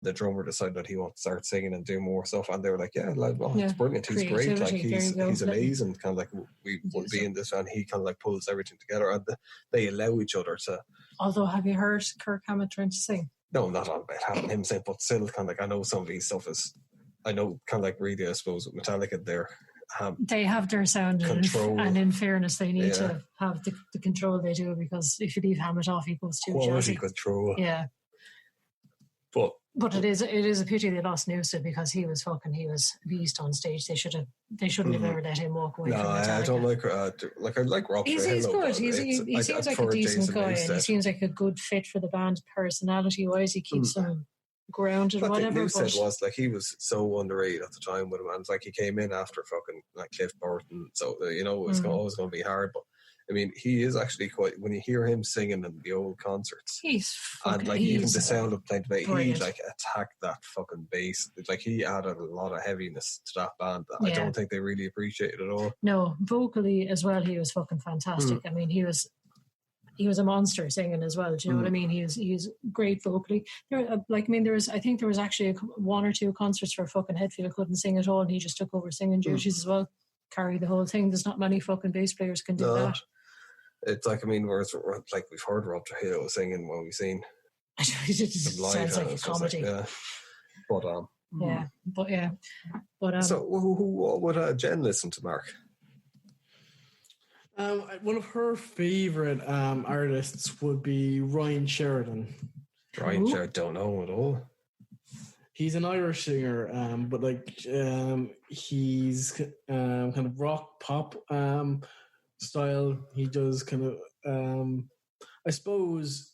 the drummer decided that he wanted to start singing and do more stuff, and they were like, yeah, like, well, it's brilliant, he's great, like he's amazing, kind of like we would be in this, and he kind of like pulls everything together, and they allow each other to. Although, have you heard Kirk Hammett trying to sing? No, not on about having him sing, but still kind of like I know some of these stuff is, I know kind of like really, I suppose with Metallica they have their sound control. And in fairness they need to have the control they do, because if you leave Hammett off he goes too quality jazzy. Control. Yeah. But it is a pity they lost Newsted, because he was a beast on stage. They shouldn't have ever let him walk away from Metallica. I don't I like Rob He's good. He seems like a decent guy, and he seems like a good fit for the band personality wise. He keeps them grounded, but whatever. Newsted was like, he was so underrated at the time with him, and it's like he came in after fucking like Cliff Burton, so it was always going to be hard, but I mean, he is actually quite, when you hear him singing in the old concerts, even the sound of playing the bass, he like attacked that fucking bass. Like he added a lot of heaviness to that band that I don't think they really appreciated at all. No, vocally as well, he was fucking fantastic. I mean, he was a monster singing as well. Do you know what I mean? He was great vocally. I think there was actually one or two concerts where fucking Hetfield couldn't sing at all, and he just took over singing duties as well, carried the whole thing. There's not many fucking bass players can do that. It's like, I mean, whereas like we've heard Rob Trujillo singing when we've seen it just sounds like a comedy. Like, so what would Jen listen to, Mark? One of her favourite artists would be Ryan Sheridan. Ryan Sheridan, don't know at all. He's an Irish singer, but like he's kind of rock pop style. He does kind of I suppose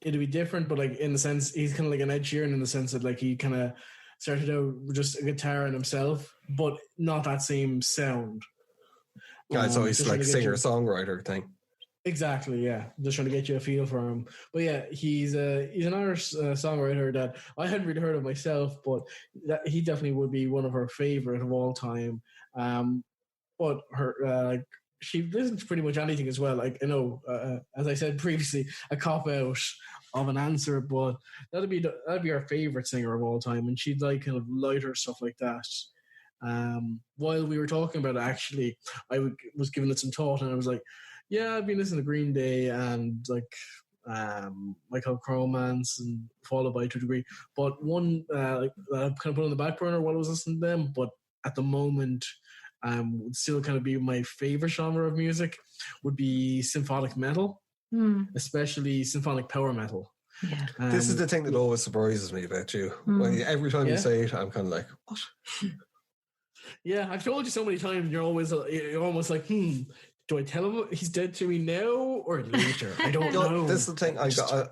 it'd be different, but like in the sense he's kind of like an Ed Sheeran in the sense that like he kind of started out with just a guitar and himself, but not that same sound. Yeah, so he's like a singer-songwriter thing. Exactly, yeah. Just trying to get you a feel for him. But yeah, he's an Irish songwriter that I hadn't really heard of myself, but he definitely would be one of her favourite of all time. But her she listens to pretty much anything as well. Like, I know, as I said previously, a cop-out of an answer, but that'd be our favourite singer of all time, and she'd like kind of lighter stuff like that. While we were talking about it, actually, I was giving it some thought, and I was like, yeah, I've been listening to Green Day and like My Chemical Romance and Fall Out Boy to a degree, but one that I kind of put on the back burner while I was listening to them, but at the moment would still kind of be my favorite genre of music would be symphonic metal, especially symphonic power metal. Yeah. This is the thing that always surprises me about you. Every time you say it, I'm kind of like, what? Yeah, I've told you so many times. You're almost like, do I tell him he's dead to me now or later? I don't know. This is the thing.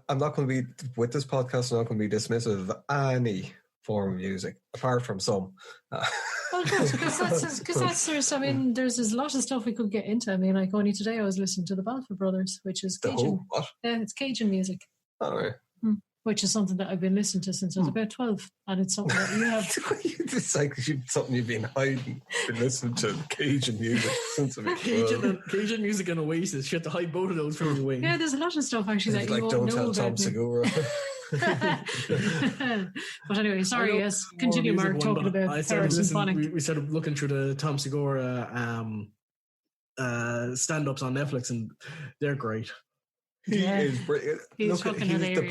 I'm not going to be, with this podcast, I'm not going to be dismissive of any form of music, apart from some. Well, good, because there's a lot of stuff we could get into. I mean, like only today I was listening to the Balfour Brothers, which is Cajun. What? Yeah, it's Cajun music. All right. Which is something that I've been listening to since I was about 12, and it's something that you have. It's like something you've been hiding, been listening to Cajun music since I've been 12. Cajun music and Oasis. You have to hide both of those from your way. Yeah, there's a lot of stuff actually that you won't don't know tell about. Tom Segura. But anyway, sorry. Yes, continue, Mark, talking about Symphonic. We started looking through the Tom Segura stand-ups on Netflix, and they're great. He is brilliant. He's the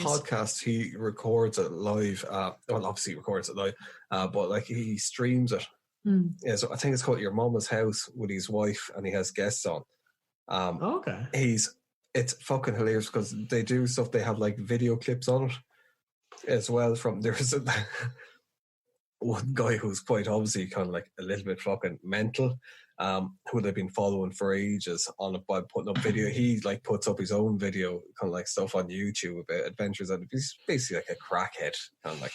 podcast, he records it live. Obviously he records it live, but like he streams it. Yeah, so I think it's called Your Mama's House with his wife, and he has guests on. Okay. It's fucking hilarious because they do stuff. They have like video clips on it as well. There's one guy who's quite obviously kind of like a little bit fucking mental, who they've been following for ages on it by putting up video. He like puts up his own video, kind of like stuff on YouTube about adventures, and he's basically like a crackhead, kind of like,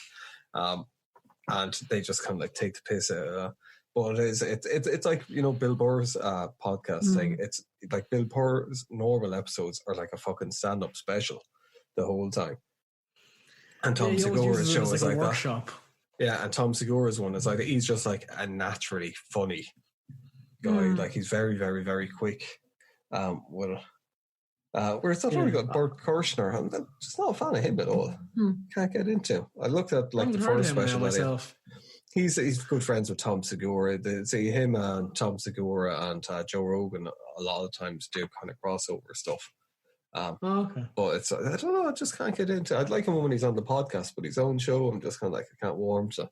and they just kind of like take the piss out of that. But it's like, you know, Bill Burr's podcast thing. It's like Bill Burr's normal episodes are like a fucking stand-up special the whole time, and Tom Segura's show is like workshop. That. Yeah, and Tom Segura's one is like, he's just like a naturally funny guy. Like he's very, very, very quick with it. Whereas I thought got Bert Kirshner, I'm just not a fan of him at all. Can't get into. I looked at like the first special myself. He's good friends with Tom Segura. See him and Tom Segura and Joe Rogan a lot of times do kind of crossover stuff. Okay. But it's I don't know. I just can't get into. I'd like him when he's on the podcast, but his own show, I'm just kind of like I can't warm to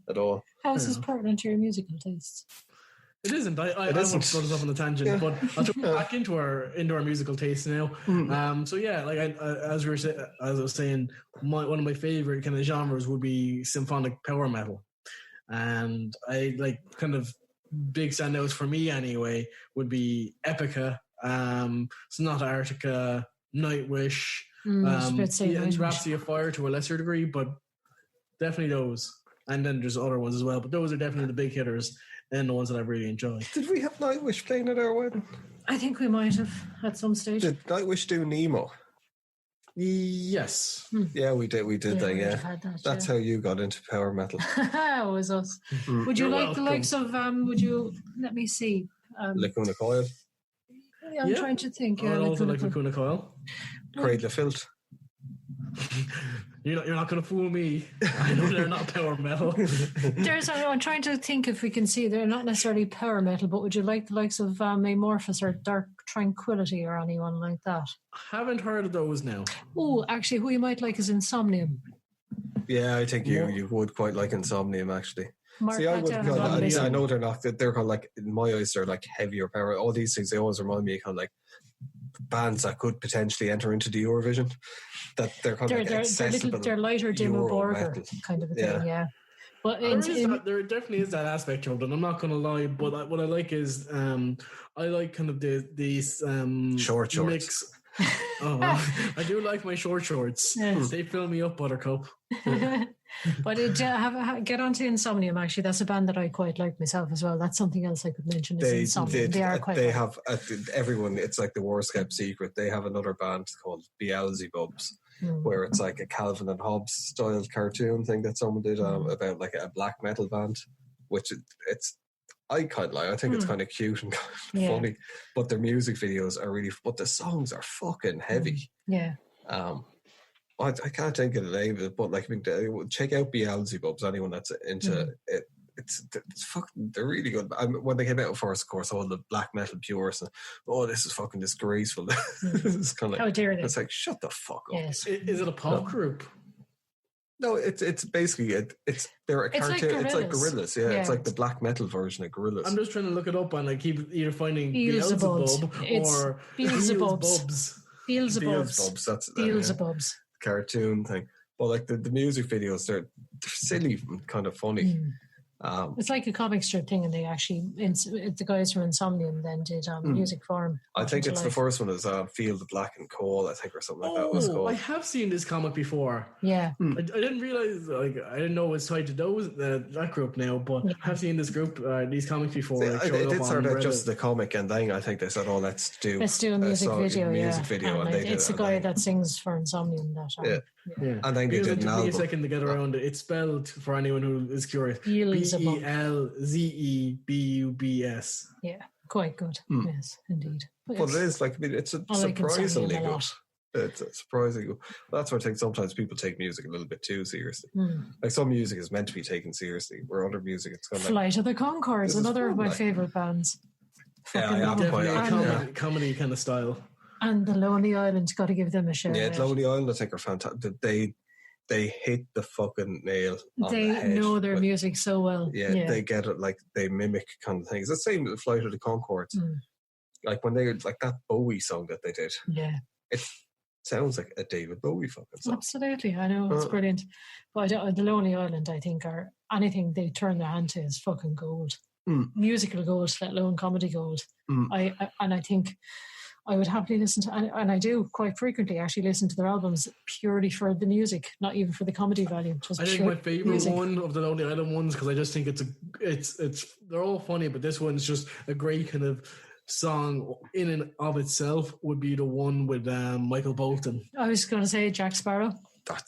at all. How is this pertinent to your musical tastes? It isn't. I want to throw this up on the tangent, but I'll throw back into our musical tastes now. So yeah, like as I was saying, one of my favorite kind of genres would be symphonic power metal, and I like kind of big standouts for me anyway would be Epica, Sonata Arctica, Nightwish, Rhapsody of Fire to a lesser degree, but definitely those. And then there's other ones as well, but those are definitely the big hitters and the ones that I've really enjoyed. Did we have Nightwish playing at our wedding? I think we might have at some stage. Did Nightwish do Nemo? Yes. Yeah, we did that, yeah. That's how you got into power metal. It was us. Would you like the likes of, let me see. Lacuna Coil? Yeah, I'm trying to think. I also like Lacuna Coil. Cradle of Filth. You're not going to fool me. I know they're not power metal. I'm trying to think if we can see they're not necessarily power metal, but would you like the likes of Amorphous or Dark Tranquility or anyone like that? Haven't heard of those now. Oh, actually, who you might like is Insomnium. Yeah, I think you would quite like Insomnium actually. See, I know they're not. They're kind of like in my eyes, they're like heavier power. All these things they always remind me of kind of like bands that could potentially enter into the Eurovision. That they're kind of accessible. They're lighter, dimmer border kind of a thing. Yeah. But there definitely is that aspect of it. I'm not going to lie, but what I like is I like kind of these short shorts. Mix. I do like my short shorts. Yes. They fill me up, Buttercup. But get onto Insomnium. Actually, that's a band that I quite like myself as well. That's something else I could mention. Is Insomnium. They are quite. They have everyone. It's like the worst kept secret. They have another band called Beelzebubs, where it's like a Calvin and Hobbes style cartoon thing that someone did about like a black metal band, which it's. I kind of like. I think it's kind of cute and kind of funny, but their music videos are really. But the songs are fucking heavy. Yeah. I can't think of the name of it, but like, I mean, check out Beelzebubs. Anyone that's into it, it's fucking. They're really good. When they came out first, of course, all the black metal purists, this is fucking disgraceful. It's kind of like, how dare they? It's like, shut the fuck up. Yes. Is it a pop group? No, it's basically they're a cartoon. It's like Gorillaz, yeah. It's like the black metal version of Gorillaz. I'm just trying to look it up and I keep either finding Beelzebub or Beelzebubs. Beelzebubs. That's Beelzebubs. Cartoon thing. But like the music videos, they're silly and kind of funny. It's like a comic strip thing, and they actually the guys from Insomnium then did music for him. I think it's the first one is Field of Black and Coal, I think, or something like that was called. I have seen this comic before. Yeah, I didn't realize, like, I didn't know it was tied to that group now, but I have seen this group, these comics before. See, it did start out just the comic, and then I think they said, let's do a music video. And they it's the guy that sings for Insomnium. Yeah. And then they did an album. Give me a second to get around it. It's spelled, for anyone who is curious, Beelzebubs. Yeah, quite good. Yes, indeed. But it is like, I mean, it's surprisingly good. It's surprisingly good. That's where I think sometimes people take music a little bit too seriously. Like some music is meant to be taken seriously, where other music it's kind of Flight of the Conchords, another of my favourite bands. Comedy kind of style. And the Lonely Island, got to give them a shout. Yeah, Lonely Island, I think, are fantastic. They hit the fucking nail on the head. They know their music so well. Yeah, they get it, like, they mimic kind of things. It's the same with Flight of the Conchords. Like, when they, like, that Bowie song that they did. Yeah. It sounds like a David Bowie fucking song. Absolutely, I know, it's brilliant. But the Lonely Island, I think, are anything they turn their hand to is fucking gold. Musical gold, let alone comedy gold. I think I would happily listen to, and I do quite frequently actually listen to their albums purely for the music, not even for the comedy value. I think my favorite one of the Lonely Island ones, because I just think it's they're all funny, but this one's just a great kind of song in and of itself, would be the one with Michael Bolton. I was going to say Jack Sparrow. That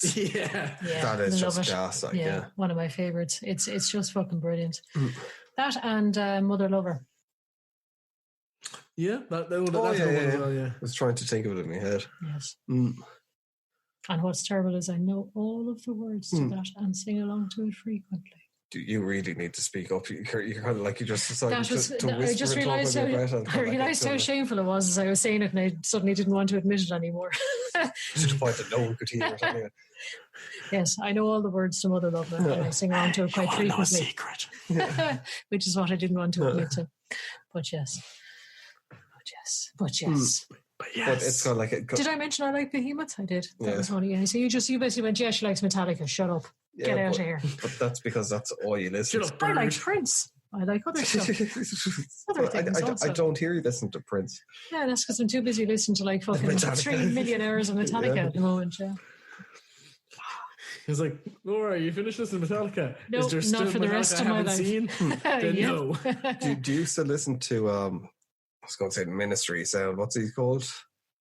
is just gas. Like, one of my favorites. It's just fucking brilliant. That and Mother Lover. Yeah, that's a Oh, good one yeah. as well. Yeah. I was trying to think of it in my head. Yes. Mm. And what's terrible is I know all of the words to that and sing along to it frequently. You really need to speak up. You're kind of like you just decided That was, to whisper I just and talk realised under how, your breath. And I realised how shameful it was as I was saying it, and I suddenly didn't want to admit it anymore. To the point that no one could hear it. Anyway. Yes, I know all the words to Mother Love Now, and I sing along to it quite frequently. Secret. Which is what I didn't want to admit to. But yes. But yes. But it's kind of like did I mention I like Behemoth? I did. That was funny. Yeah. So you basically went, yeah, she likes Metallica. Shut up. Get out of here. But that's because that's all you listen to. I like Prince. I like other stuff. I don't hear you listen to Prince. Yeah, that's because I'm too busy listening to like fucking 3 million hours of Metallica at the moment. Yeah. He's like, Laura, you finished listening to Metallica? No, not for the rest of my life. Then no. Do you still listen to I was going to say Ministry Sound. What's he called?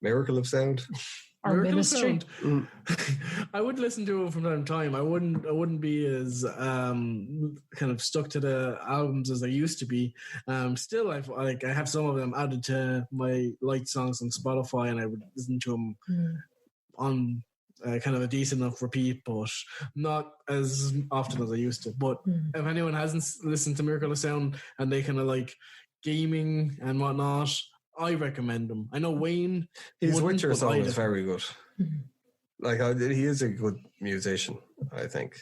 Miracle of Sound. Or Ministry. I would listen to it from time to time. I wouldn't be as kind of stuck to the albums as I used to be. Still, I have some of them added to my liked songs on Spotify, and I would listen to them on kind of a decent enough repeat, but not as often as I used to. But if anyone hasn't listened to Miracle of Sound and they kind of like gaming and whatnot, I recommend them. I know Wayne, his Witcher song is very good. Like he is a good musician, I think.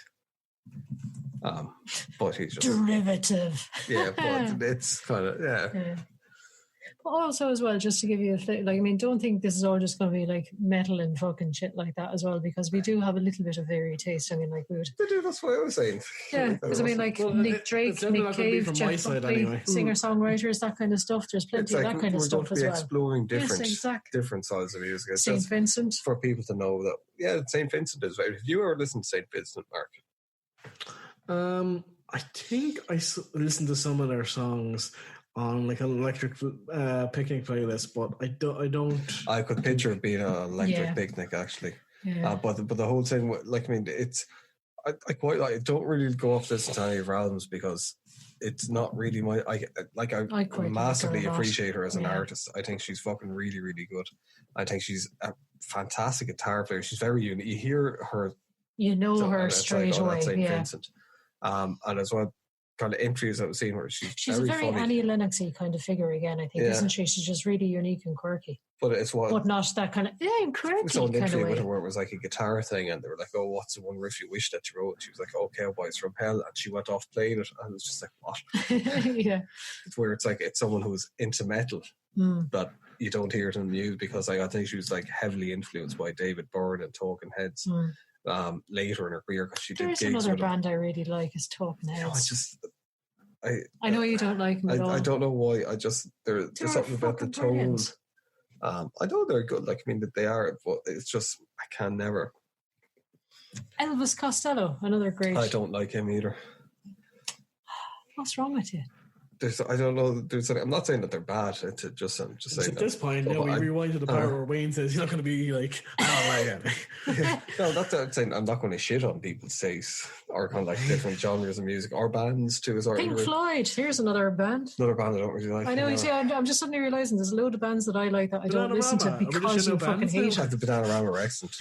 But he's just derivative. Yeah, but it's kind of yeah. But also as well, just to give you don't think this is all just going to be like metal and fucking shit like that as well, because we do have a little bit of varied taste. I mean, like we would. They do. That's what I was saying. Yeah, because I mean, like Nick Drake, Nick Cave, Jeff Buckley, singer-songwriters, that kind of stuff. There's plenty of that kind of stuff as well. Exploring different styles of music. St. Vincent, for people to know that St. Vincent is very. Have you ever listened to St. Vincent, Mark? I think I listened to some of their songs on like an electric picnic playlist, but I don't. I could picture it being an electric picnic actually. Yeah. But the whole thing, like, I mean, it's I quite like. I don't really go off listen to any of her albums because it's not really my. I massively appreciate her as an artist. I think she's fucking really, really good. I think she's a fantastic guitar player. She's very unique. You hear her, her straight away. St. Vincent. And as well, kind of interviews I was seeing where she's a very funny. Annie Lennox-y kind of figure again, I think, isn't she? She's just really unique and quirky. But it's but not that kind of quirky. So literally with her where it was like a guitar thing, and they were like, "Oh, what's the one riff you wish that you wrote?" And she was like, "Oh, Cowboys from Hell," and she went off playing it, and it was just like, "What?" Yeah, it's where it's like it's someone who's into metal that you don't hear it in the news because I think she was like heavily influenced by David Byrne and Talking Heads. Later in her career, because she did gigs. There's another band I really like is Talking Heads. I know you don't like them at all. I don't know why. There's something about the tone. Brilliant. I know they're good. Like, I mean, that they are, but it's just I can never. Elvis Costello, another great. I don't like him either. What's wrong with you? I don't know. I'm not saying that they're bad. I'm just saying. At this point, we rewind to the part where Wayne says he's not going to be like, no, that's what I'm saying. I'm not going to shit on people's taste or kind of like different genres of music or bands too. Pink Floyd. Here's another band. Another band I don't really like. I know. You see, I'm just suddenly realizing there's a load of bands that I like that I don't listen to because you fucking hate them. The Bananarama are excellent.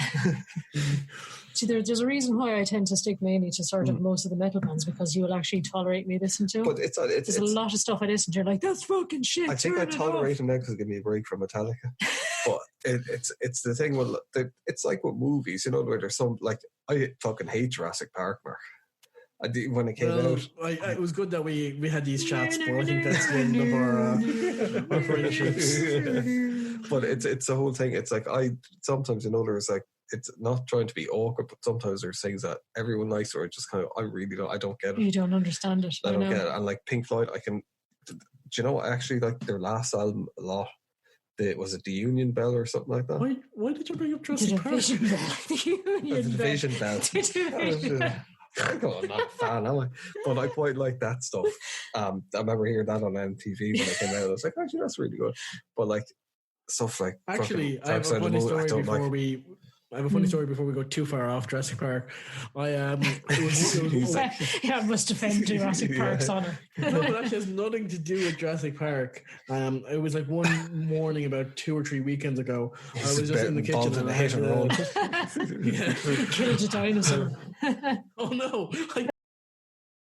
See, there's a reason why I tend to stick mainly to sort of most of the metal bands, because you will actually tolerate me listening to them. But there's a lot of stuff I listen to. You're like, that's fucking shit. I think I tolerate them now because it gives me a break from Metallica. But it's the thing with it's like with movies, where there's some like I fucking hate Jurassic Park, Mark. When it came out, it was good that we had these chats, but I think that's the end of our friendships. But it's the whole thing. It's like sometimes there's like. It's not trying to be awkward, but sometimes there's things that everyone likes, or just kind of, I don't get it. You don't understand it. I don't get it. And like Pink Floyd, do you know what? I actually like their last album a lot. Was it the Union Bell or something like that? Why did you bring up Jurassic Park? The Division Bell. I'm not a fan, am I? But I quite like that stuff. I remember hearing that on MTV when it came out. I was like, actually, that's really good. But like, stuff like actually, I have a funny story I have a funny story before we go too far off Jurassic Park. Yeah, must defend Jurassic Park's honor. No, it actually has nothing to do with Jurassic Park. It was like one morning about 2 or 3 weekends ago. I was just in the kitchen and I hit and run. Killed a dinosaur. Oh no!